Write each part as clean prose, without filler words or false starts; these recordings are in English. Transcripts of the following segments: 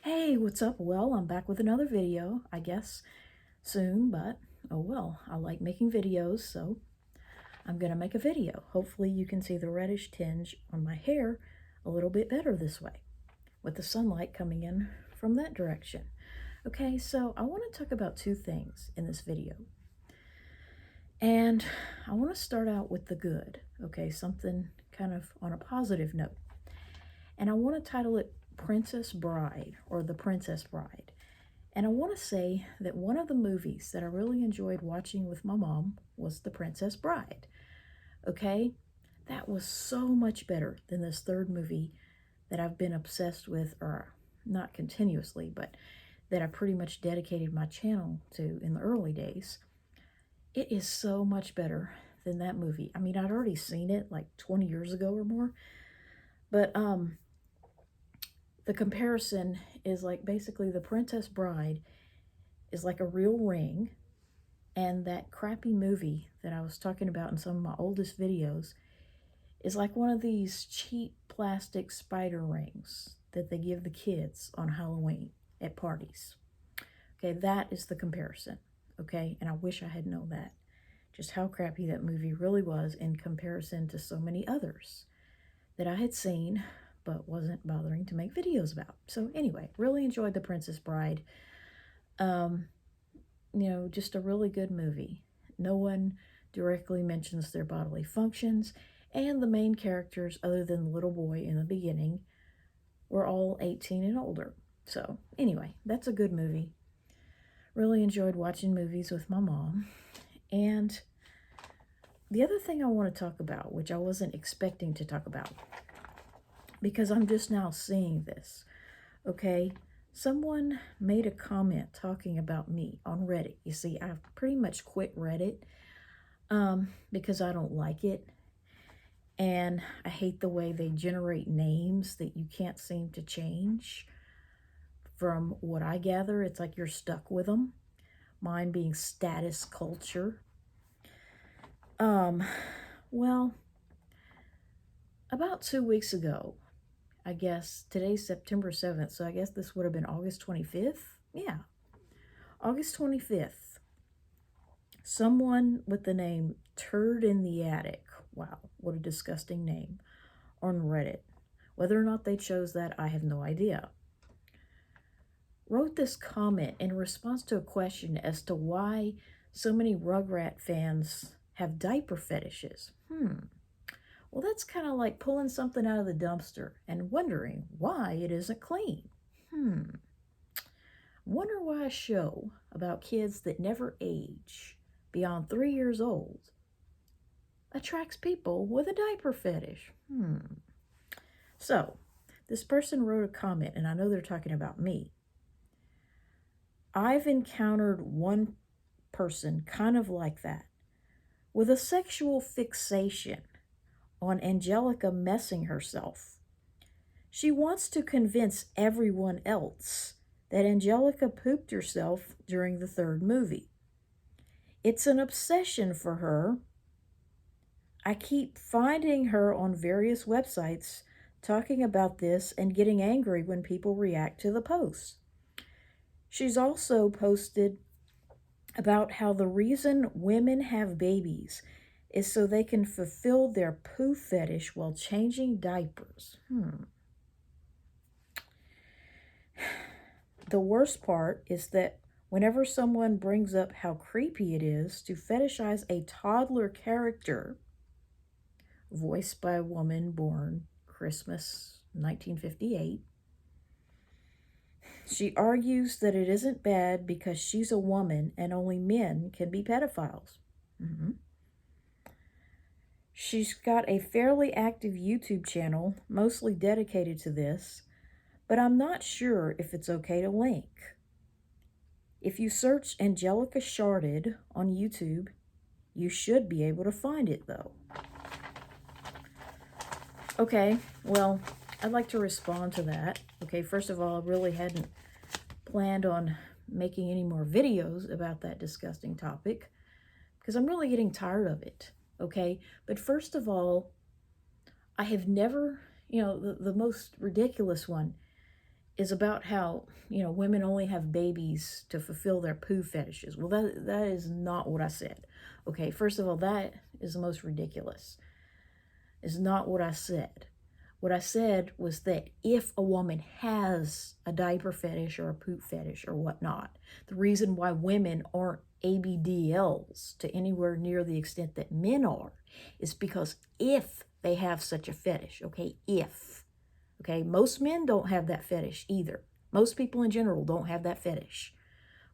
Hey, what's up? Well, I'm back with another video, I guess soon, but oh well, I like making videos, so I'm gonna make a video. Hopefully you can see the reddish tinge on my hair a little bit better this way, with the sunlight coming in from that direction. Okay, so I want to talk about two things in this video. And I want to start out with the good, okay, something kind of on a positive note. And I want to title it Princess Bride, or The Princess Bride. And I want to say that one of the movies that I really enjoyed watching with my mom was The Princess Bride. Okay? That was so much better than this third movie that I've been obsessed with, or not continuously, but that I pretty much dedicated my channel to in the early days. It is so much better than that movie. I mean, I'd already seen it like 20 years ago or more, but the comparison is like basically The Princess Bride is like a real ring, and that crappy movie that I was talking about in some of my oldest videos is like one of these cheap plastic spider rings that they give the kids on Halloween at parties. Okay, that is the comparison. Okay, and I wish I had known that. Just how crappy that movie really was in comparison to so many others that I had seen but wasn't bothering to make videos about. So anyway, really enjoyed The Princess Bride. Just a really good movie. No one directly mentions their bodily functions, and the main characters, other than the little boy in the beginning, were all 18 and older. So anyway, that's a good movie. Really enjoyed watching movies with my mom. And the other thing I want to talk about, which I wasn't expecting to talk about, because I'm just now seeing this, okay? Someone made a comment talking about me on Reddit. You see, I've pretty much quit Reddit because I don't like it. And I hate the way they generate names that you can't seem to change. From what I gather, it's like you're stuck with them. Mine being status culture. Well, about 2 weeks ago, I guess today's September 7th, so I guess this would have been August 25th. Yeah, August 25th. Someone with the name Turd in the Attic, wow, what a disgusting name, on Reddit. Whether or not they chose that, I have no idea. Wrote this comment in response to a question as to why so many Rugrat fans have diaper fetishes. Well, that's kind of like pulling something out of the dumpster and wondering why it isn't clean. Wonder why a show about kids that never age beyond 3 years old attracts people with a diaper fetish. So, this person wrote a comment, and I know they're talking about me. I've encountered one person kind of like that, with a sexual fixation on Angelica messing herself. She wants to convince everyone else that Angelica pooped herself during the third movie. It's an obsession for her. I keep finding her on various websites talking about this and getting angry when people react to the posts. She's also posted about how the reason women have babies is so they can fulfill their poo fetish while changing diapers. The worst part is that whenever someone brings up how creepy it is to fetishize a toddler character, voiced by a woman born Christmas 1958, she argues that it isn't bad because she's a woman and only men can be pedophiles. She's got a fairly active YouTube channel, mostly dedicated to this, but I'm not sure if it's okay to link. If you search Angelica Sharded on YouTube, you should be able to find it, though. Okay, well, I'd like to respond to that. Okay, first of all, I really hadn't planned on making any more videos about that disgusting topic because I'm really getting tired of it. Okay, but first of all, I have never, the most ridiculous one is about how, women only have babies to fulfill their poo fetishes. Well, that is not what I said. Okay, first of all, that is the most ridiculous. It's not what I said. What I said was that if a woman has a diaper fetish or a poop fetish or whatnot, the reason why women aren't ABDLs to anywhere near the extent that men are is because if they have such a fetish, okay, okay, most men don't have that fetish either. Most people in general don't have that fetish,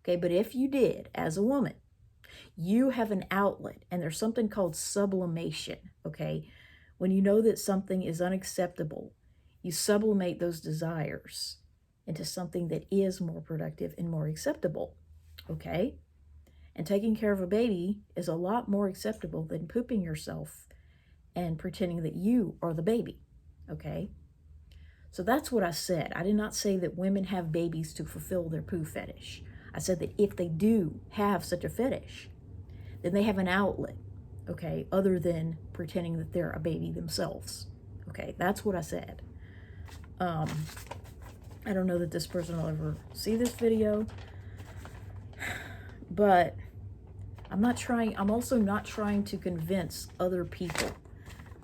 okay, but if you did, as a woman, you have an outlet, and there's something called sublimation, okay? When you know that something is unacceptable, you sublimate those desires into something that is more productive and more acceptable, okay? And taking care of a baby is a lot more acceptable than pooping yourself and pretending that you are the baby, okay? So that's what I said. I did not say that women have babies to fulfill their poo fetish. I said that if they do have such a fetish, then they have an outlet, okay, other than pretending that they're a baby themselves. Okay, that's what I said. I don't know that this person will ever see this video, but I'm also not trying to convince other people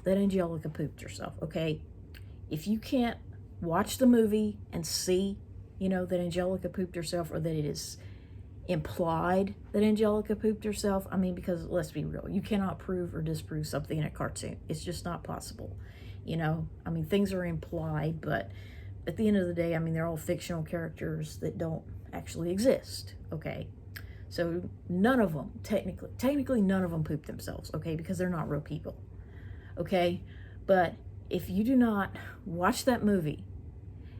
that Angelica pooped herself, okay? If you can't watch the movie and see, that Angelica pooped herself, or that it is implied that Angelica pooped herself, because let's be real, you cannot prove or disprove something in a cartoon. It's just not possible. Things are implied, but at the end of the day, they're all fictional characters that don't actually exist, okay? So none of them, technically none of them poop themselves, okay? Because they're not real people, okay? But if you do not watch that movie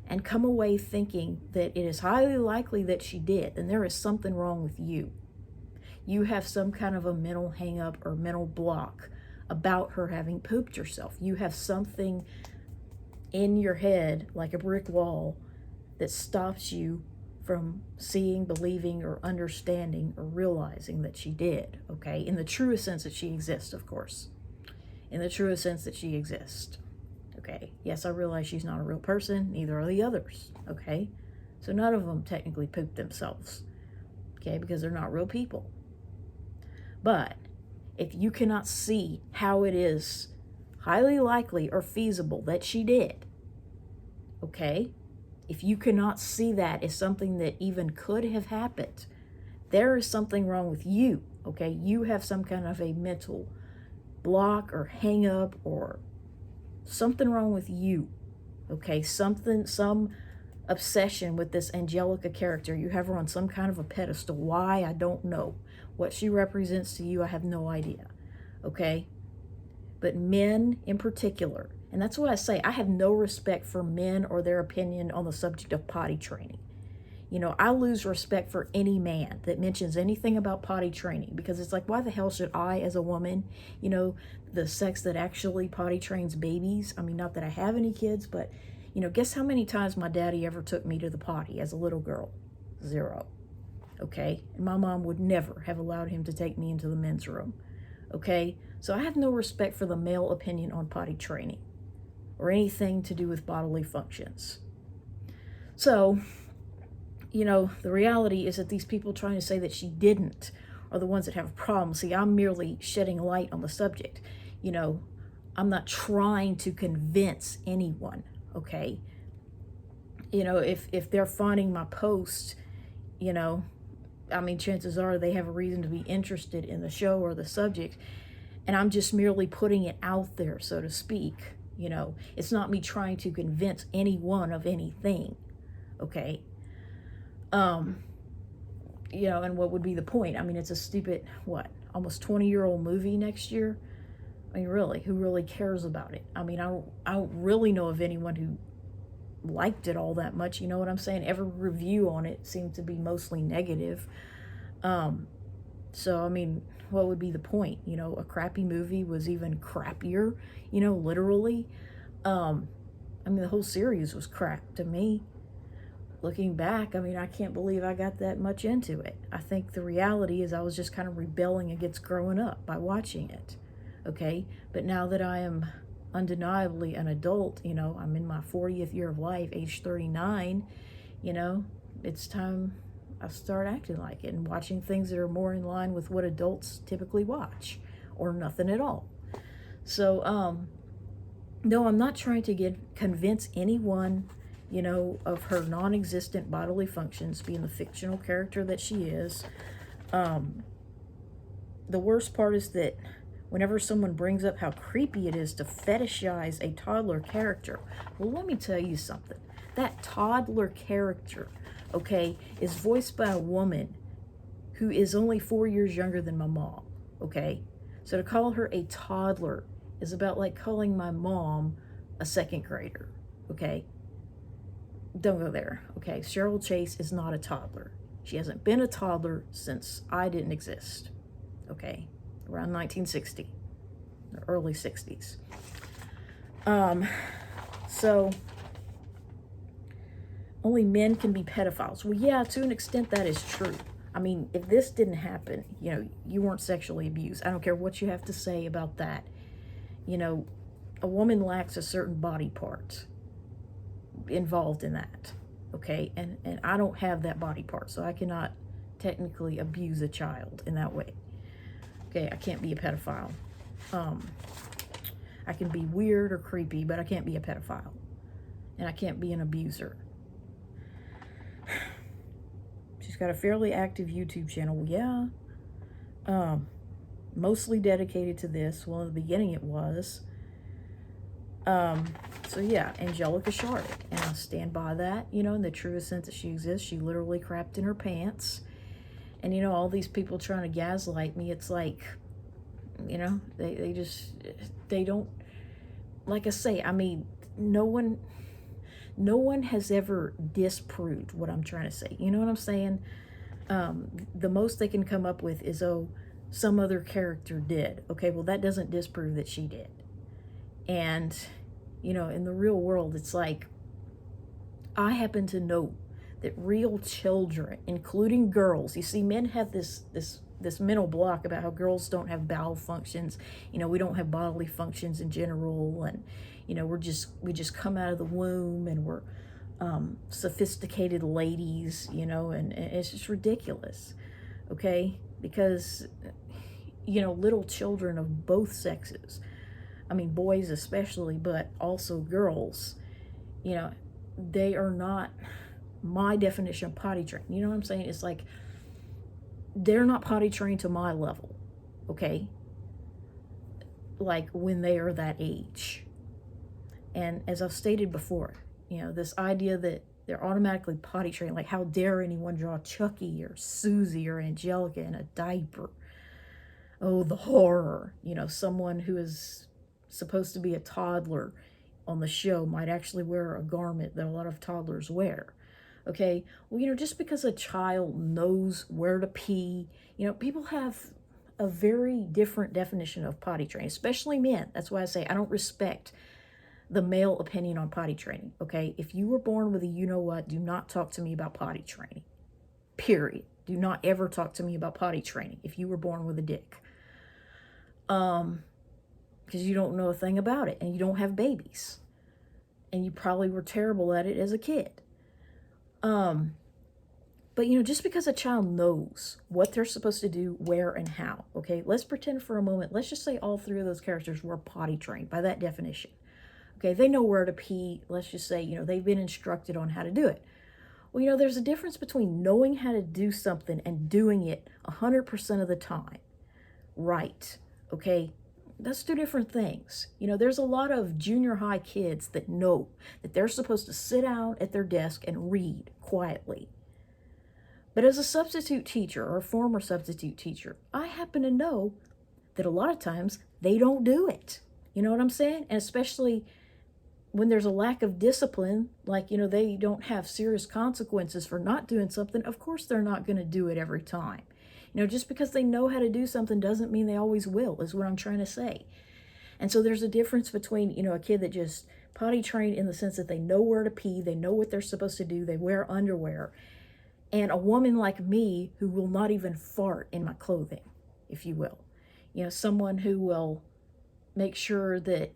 and come away thinking that it is highly likely that she did, then there is something wrong with you. You have some kind of a mental hang-up or mental block about her having pooped herself. You have something in your head, like a brick wall, that stops you from seeing, believing, or understanding, or realizing that she did, okay? In the truest sense that she exists, of course. In the truest sense that she exists. Okay, yes, I realize she's not a real person, neither are the others, okay? So none of them technically poop themselves, okay, because they're not real people. But if you cannot see how it is highly likely or feasible that she did, okay, if you cannot see that as something that even could have happened, there is something wrong with you, okay? You have some kind of a mental block or hang up or something wrong with you, okay? Some obsession with this Angelica character. You have her on some kind of a pedestal. Why? I don't know. What she represents to you, I have no idea, okay? But men in particular, and that's what I say, I have no respect for men or their opinion on the subject of potty training. I lose respect for any man that mentions anything about potty training, because it's like, why the hell should I, as a woman, the sex that actually potty trains babies? Not that I have any kids, but, guess how many times my daddy ever took me to the potty as a little girl? 0. Okay? And my mom would never have allowed him to take me into the men's room. Okay? So I have no respect for the male opinion on potty training or anything to do with bodily functions. So, the reality is that these people trying to say that she didn't are the ones that have a problem. See, I'm merely shedding light on the subject. I'm not trying to convince anyone, okay? If they're finding my post, chances are they have a reason to be interested in the show or the subject, and I'm just merely putting it out there, so to speak. It's not me trying to convince anyone of anything, okay? And what would be the point? It's a stupid, almost 20-year-old movie next year? Really, who really cares about it? I don't really know of anyone who liked it all that much, you know what I'm saying? Every review on it seemed to be mostly negative. So, what would be the point? A crappy movie was even crappier, literally. The whole series was crap to me. Looking back, I can't believe I got that much into it. I think the reality is I was just kind of rebelling against growing up by watching it, okay? But now that I am undeniably an adult. You know, I'm in my 40th year of life, age 39. You know, it's time I start acting like it and watching things that are more in line with what adults typically watch, or nothing at all. So, no, I'm not trying to convince anyone, you know, of her non-existent bodily functions being the fictional character that she is. The worst part is that whenever someone brings up how creepy it is to fetishize a toddler character, well, let me tell you something. That toddler character, okay, is voiced by a woman who is only 4 years younger than my mom, okay? So to call her a toddler is about like calling my mom a second grader, okay? Don't go there, okay? Cheryl Chase is not a toddler. She hasn't been a toddler since I didn't exist, okay? Around 1960, the early 60s. So only men can be pedophiles. Well, yeah, to an extent that is true. I mean, if this didn't happen, you know, you weren't sexually abused. I don't care what you have to say about that. You know, a woman lacks a certain body part involved in that, okay? And I don't have that body part, so I cannot technically abuse a child in that way. Okay, I can't be a pedophile. I can be weird or creepy, but I can't be a pedophile. And I can't be an abuser. She's got a fairly active YouTube channel, yeah. Mostly dedicated to this. Well, in the beginning it was. So yeah, Angelica Sharp. And I'll stand by that, you know, in the truest sense that she exists. She literally crapped in her pants. And, you know, all these people trying to gaslight me, it's like, you know, they don't, like I say, I mean, no one has ever disproved what I'm trying to say. You know what I'm saying? The most they can come up with is, oh, some other character did. Okay, well, that doesn't disprove that she did. And, you know, in the real world, it's like, I happen to know that real children, including girls, you see, men have this mental block about how girls don't have bowel functions. You know, we don't have bodily functions in general, and you know, we just come out of the womb and we're sophisticated ladies, you know, and it's just ridiculous, okay? Because, you know, little children of both sexes, I mean, boys especially, but also girls, you know, they are not my definition of potty trained. You know what I'm saying? It's like, they're not potty trained to my level, okay? Like when they are that age. And as I've stated before, you know, this idea that they're automatically potty trained, like how dare anyone draw Chucky or Susie or Angelica in a diaper? Oh, the horror. You know, someone who is supposed to be a toddler on the show might actually wear a garment that a lot of toddlers wear. Okay, well, you know, just because a child knows where to pee, you know, people have a very different definition of potty training, especially men. That's why I say I don't respect the male opinion on potty training, okay? If you were born with a you-know-what, do not talk to me about potty training, period. Do not ever talk to me about potty training if you were born with a dick. Because you don't know a thing about it, and you don't have babies. And you probably were terrible at it as a kid. But, you know, just because a child knows what they're supposed to do, where, and how, okay? Let's pretend for a moment, let's just say all three of those characters were potty trained by that definition. Okay, they know where to pee. Let's just say, you know, they've been instructed on how to do it. Well, you know, there's a difference between knowing how to do something and doing it 100% of the time. Right, okay? That's two different things. You know, there's a lot of junior high kids that know that they're supposed to sit down at their desk and read quietly. But as a substitute teacher or a former substitute teacher, I happen to know that a lot of times they don't do it. You know what I'm saying? And especially when there's a lack of discipline, like, you know, they don't have serious consequences for not doing something, of course they're not going to do it every time. You know, just because they know how to do something doesn't mean they always will, is what I'm trying to say. And so there's a difference between, you know, a kid that just potty trained in the sense that they know where to pee, they know what they're supposed to do, they wear underwear, and a woman like me who will not even fart in my clothing, if you will. You know, someone who will make sure that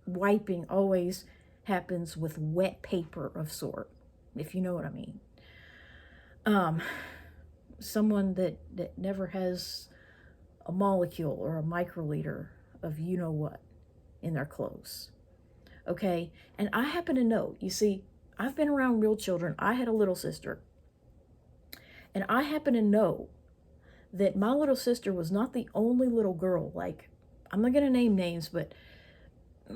wiping always happens with wet paper of sort, if you know what I mean. Someone that never has a molecule or a microliter of you know what in their clothes. Okay, and I happen to know, you see, I've been around real children. I had a little sister, and I happen to know that my little sister was not the only little girl. Like, I'm not going to name names, but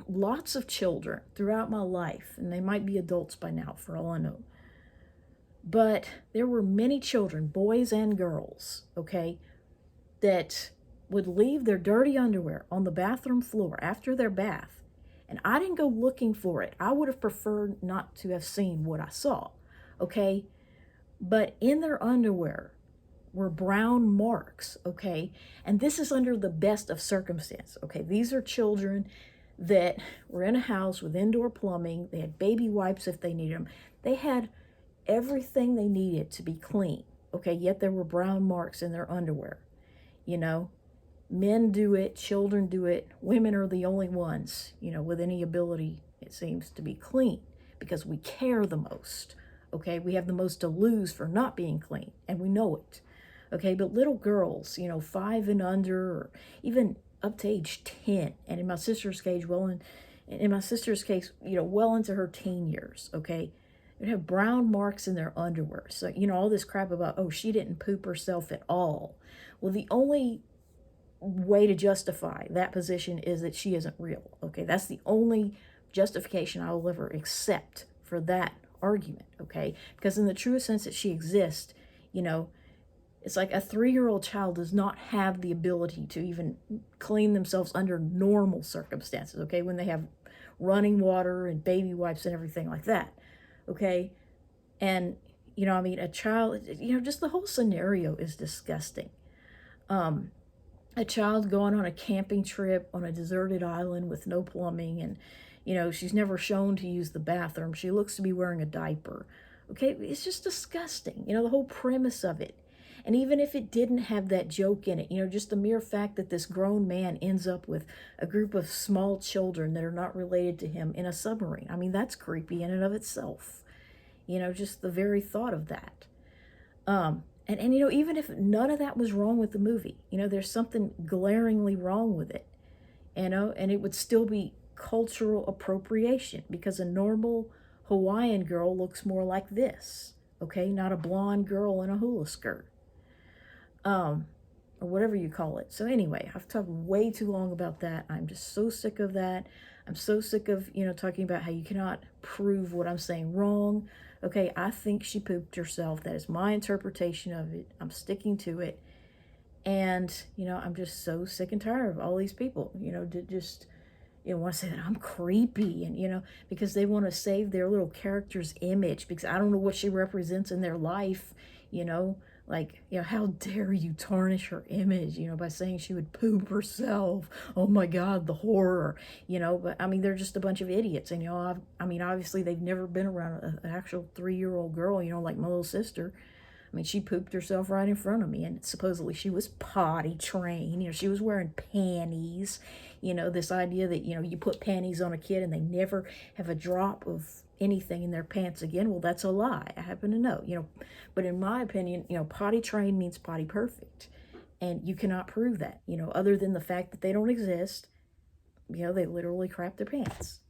lots of children throughout my life, and they might be adults by now for all I know, but there were many children, boys and girls, okay, that would leave their dirty underwear on the bathroom floor after their bath. And I didn't go looking for it. I would have preferred not to have seen what I saw, okay? But in their underwear were brown marks, okay? And this is under the best of circumstance, okay? These are children that were in a house with indoor plumbing. They had baby wipes if they needed them. They had everything they needed to be clean, okay? Yet there were brown marks in their underwear, you know? Men do it, children do it, women are the only ones, you know, with any ability, it seems, to be clean because we care the most, okay? We have the most to lose for not being clean, and we know it, okay? But little girls, you know, 5 and under, or even up to age 10, and in my sister's case, in my sister's case, you know, well into her teen years, okay? They'd have brown marks in their underwear. So, you know, all this crap about, oh, she didn't poop herself at all. Well, the only way to justify that position is that she isn't real, okay? That's the only justification I will ever accept for that argument, okay? Because in the truest sense that she exists, you know, it's like a 3-year-old child does not have the ability to even clean themselves under normal circumstances, okay? When they have running water and baby wipes and everything like that, okay? And, you know, I mean, a child, you know, just the whole scenario is disgusting. A child going on a camping trip on a deserted island with no plumbing, and, you know, she's never shown to use the bathroom. She looks to be wearing a diaper. Okay, it's just disgusting, you know, the whole premise of it. And even if it didn't have that joke in it, you know, just the mere fact that this grown man ends up with a group of small children that are not related to him in a submarine. I mean, that's creepy in and of itself. You know, just the very thought of that. And you know, even if none of that was wrong with the movie, you know, there's something glaringly wrong with it, you know, and it would still be cultural appropriation because a normal Hawaiian girl looks more like this, okay? Not a blonde girl in a hula skirt, or whatever you call it. So anyway, I've talked way too long about that. I'm just so sick of that. I'm so sick of, you know, talking about how you cannot prove what I'm saying wrong. Okay, I think she pooped herself. That is my interpretation of it. I'm sticking to it. And, you know, I'm just so sick and tired of all these people, you know, to just, you know, want to say that I'm creepy and, you know, because they want to save their little character's image because I don't know what she represents in their life, you know. Like, you know, how dare you tarnish her image, you know, by saying she would poop herself. Oh my God, the horror, you know. But I mean, they're just a bunch of idiots. And, you know, I mean, obviously they've never been around an actual 3-year-old girl, you know, like my little sister. I mean, she pooped herself right in front of me, and supposedly she was potty trained. You know, she was wearing panties. You know, this idea that, you know, you put panties on a kid and they never have a drop of anything in their pants again. Well, that's a lie. I happen to know, you know. But in my opinion, you know, potty trained means potty perfect. And you cannot prove that, you know, other than the fact that they don't exist. You know, they literally crap their pants.